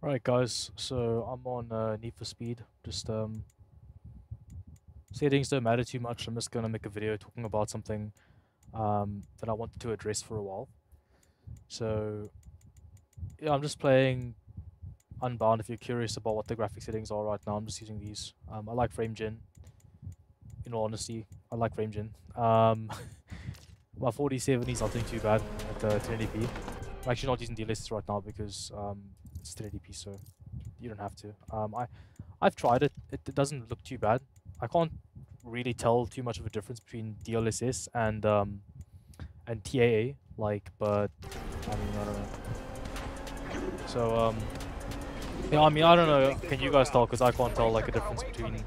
Alright guys, so I'm on Need for Speed. Just settings don't matter too much. I'm just gonna make a video talking about something that I wanted to address for a while. So yeah, I'm just playing Unbound. If you're curious about what the graphic settings are right now, I'm just using these. I like frame gen. In all honesty, I like frame gen. My 4070 is not doing too bad at 1080p. I'm actually not using DLSS right now because it's 1080p, so you don't have to. I've tried it. It doesn't look too bad. I can't really tell too much of a difference between DLSS and TAA, like, but I mean, I don't know. So yeah, I mean, I don't know. Can you guys tell? Because I can't tell like a difference between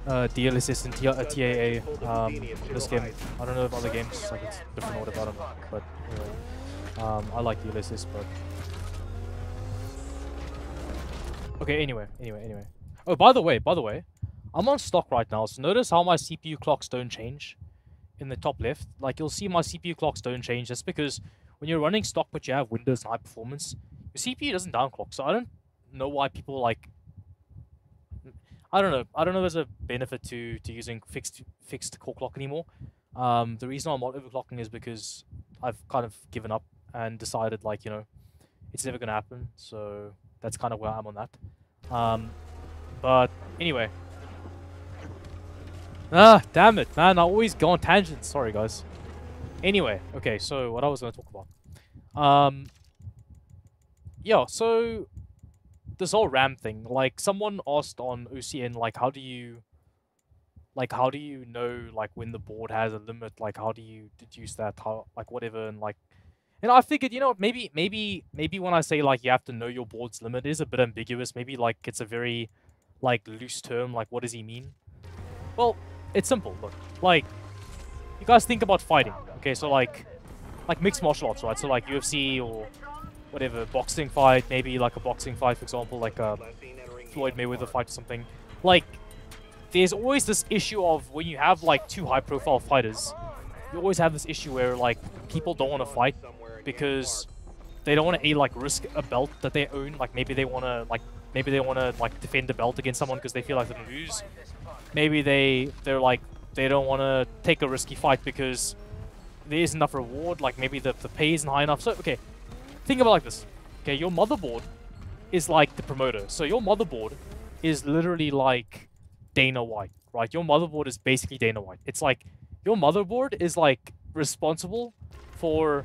DLSS and TAA in this game. I don't know if other games like it's different or whatever, but anyway, I like DLSS, but. Okay, anyway. Oh, by the way, I'm on stock right now, so notice how my CPU clocks don't change in the top left. Like, you'll see my CPU clocks don't change. That's because when you're running stock but you have Windows and high performance, your CPU doesn't downclock. So I don't know why people like... I don't know there's a benefit to using fixed core clock anymore. The reason I'm not overclocking is because I've kind of given up and decided, like, you know, it's never going to happen. So that's kind of where I'm on that. But anyway. Damn it, man. I always go on tangents. Sorry, guys. Anyway, okay, so what I was going to talk about. Yeah, so this whole RAM thing. Like, someone asked on OCN, like, how do you know, like, when the board has a limit? Like, how do you deduce that? How, like, whatever, and, like... And I figured, you know, maybe when I say, like, you have to know your board's limit is a bit ambiguous. Maybe, like, it's a very, like, loose term. Like, what does he mean? Well, it's simple. Look, like, you guys think about fighting. Okay, so, like mixed martial arts, right? So, like, UFC or whatever, boxing fight, maybe, like, a boxing fight, for example, like a Floyd Mayweather fight or something. Like, there's always this issue of when you have, like, two high-profile fighters, you always have this issue where, like, people don't want to fight because they don't want to, like, risk a belt that they own. Like, maybe they want to, like, defend the belt against someone because they feel like they're going to lose. Maybe they're like, they don't want to take a risky fight because there isn't enough reward. Like, maybe the pay isn't high enough. So, okay, think about it like this. Okay, your motherboard is like the promoter. So your motherboard is literally like Dana White, right? Your motherboard is basically Dana White. It's like, your motherboard is like responsible for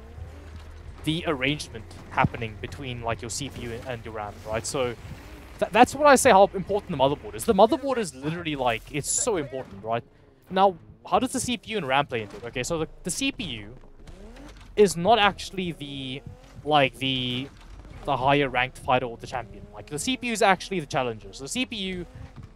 the arrangement happening between like your CPU and your RAM, right? So that's what I say how important the motherboard is. The motherboard is literally like, it's so important, right? Now, how does the CPU and RAM play into it? Okay, so the CPU is not actually the higher ranked fighter or the champion. Like, the CPU is actually the challenger. So the CPU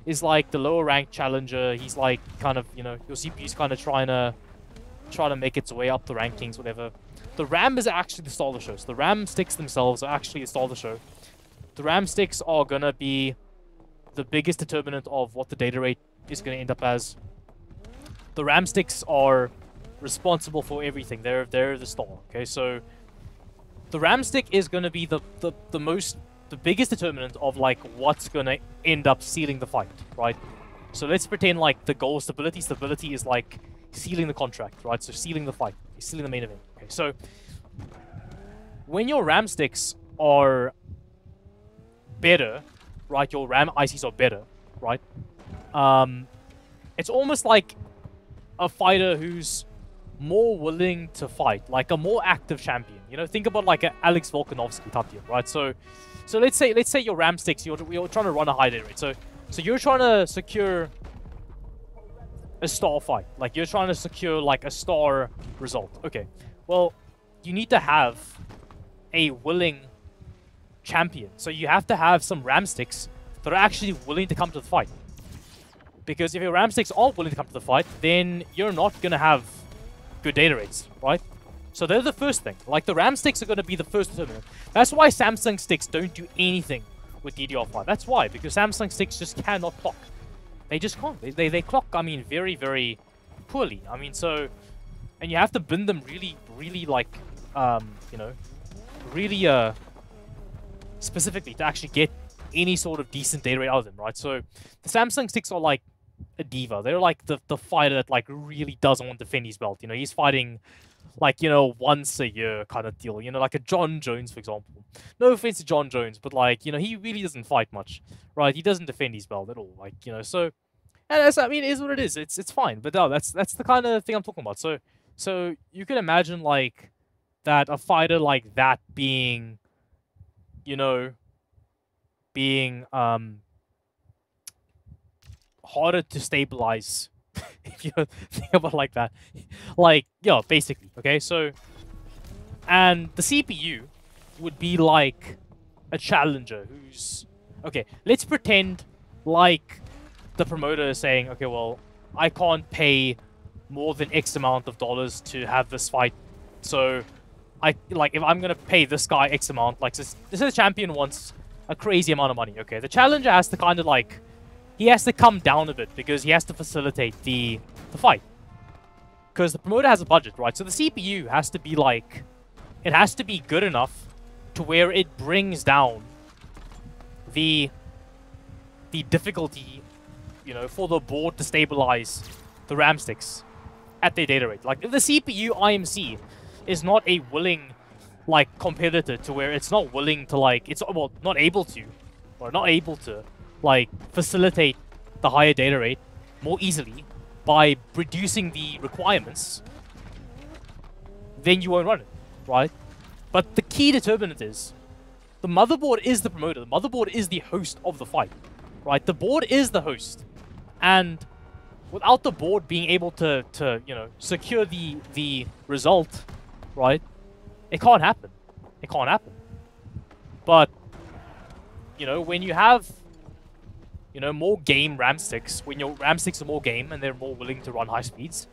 is like the lower ranked challenger. He's like kind of, you know, your CPU is kind of trying to make its way up the rankings, whatever. The RAM is actually the star of the show. So the RAM sticks themselves are actually the star of the show. The RAM sticks are gonna be the biggest determinant of what the data rate is gonna end up as. The RAM sticks are responsible for everything. They're the star. Okay, so the RAM stick is gonna be the biggest determinant of like what's gonna end up sealing the fight, right? So let's pretend like the goal is stability. Stability is like sealing the contract, right? So sealing the fight, sealing the main event. Okay, so when your RAM sticks are better, right? Your RAM ICs are better, right? It's almost like a fighter who's more willing to fight, like a more active champion. You know, think about like an Alex Volkanovski type deal, right? So let's say your RAM sticks, you're trying to run a high data rate. So you're trying to secure a star fight. Like, you're trying to secure like a star result. Okay, well, you need to have a willing champion. So you have to have some RAM sticks that are actually willing to come to the fight. Because if your RAM sticks aren't willing to come to the fight, then you're not going to have good data rates, right? So they're the first thing. Like, the RAM sticks are going to be the first determinant. That's why Samsung sticks don't do anything with DDR5. That's why, because Samsung sticks just cannot clock. They just can't. They clock, I mean, very, very poorly. I mean, so... And you have to bin them really, really, like, you know, really, specifically to actually get any sort of decent data rate out of them, right? So the Samsung sticks are like a diva. They're like the fighter that like really doesn't want to defend his belt. You know, he's fighting like, you know, once a year kind of deal. You know, like a John Jones, for example. No offense to John Jones, but like, you know, he really doesn't fight much, right? He doesn't defend his belt at all. Like, you know, so, and that's, I mean, it is what it is. It's fine. But no, that's the kind of thing I'm talking about. So you can imagine like that a fighter like that being, you know, being harder to stabilize if you think about it like that. Like, yeah, basically, okay? So, and the CPU would be like a challenger who's... Okay, let's pretend like the promoter is saying, okay, well, I can't pay more than X amount of dollars to have this fight. So, if I'm going to pay this guy X amount, like, this is the champion wants a crazy amount of money, okay? The challenger has to kind of like... He has to come down a bit because he has to facilitate the fight. Because the promoter has a budget, right? So the CPU has to be like... It has to be good enough to where it brings down the difficulty, you know, for the board to stabilize the RAM sticks at their data rate. Like, if the CPU IMC is not a willing, like, competitor to where it's not willing to, like... It's, well, not able to. Or not able to... like, facilitate the higher data rate more easily by reducing the requirements, then you won't run it, right? But the key determinant is, the motherboard is the promoter. The motherboard is the host of the fight, right? The board is the host. And without the board being able to you know, secure the result, right? It can't happen. It can't happen. But, you know, when you have... you know, more game RAM sticks, when your RAM sticks are more game and they're more willing to run high speeds,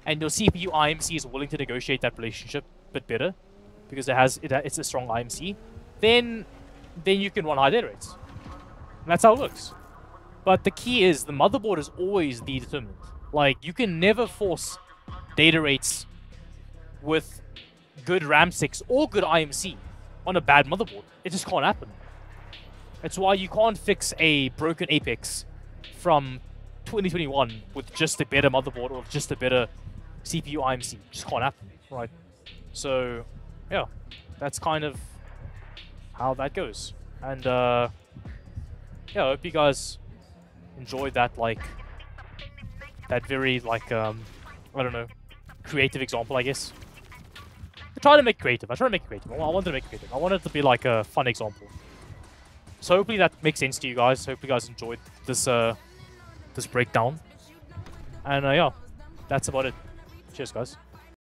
and your CPU IMC is willing to negotiate that relationship a bit better, because it's a strong IMC, then you can run high data rates. And that's how it works. But the key is, the motherboard is always the determinant. Like, you can never force data rates with good RAM sticks or good IMC on a bad motherboard. It just can't happen. It's why you can't fix a broken Apex from 2021 with just a better motherboard or just a better CPU IMC. It just can't happen, right? So, yeah, that's kind of how that goes. And, yeah, I hope you guys enjoyed that, like, that very, like, I don't know, creative example, I guess. I try to make creative. I wanted to make it creative. I wanted it to be, like, a fun example. So hopefully that makes sense to you guys. Hope you guys enjoyed this this breakdown. And yeah, that's about it. Cheers, guys.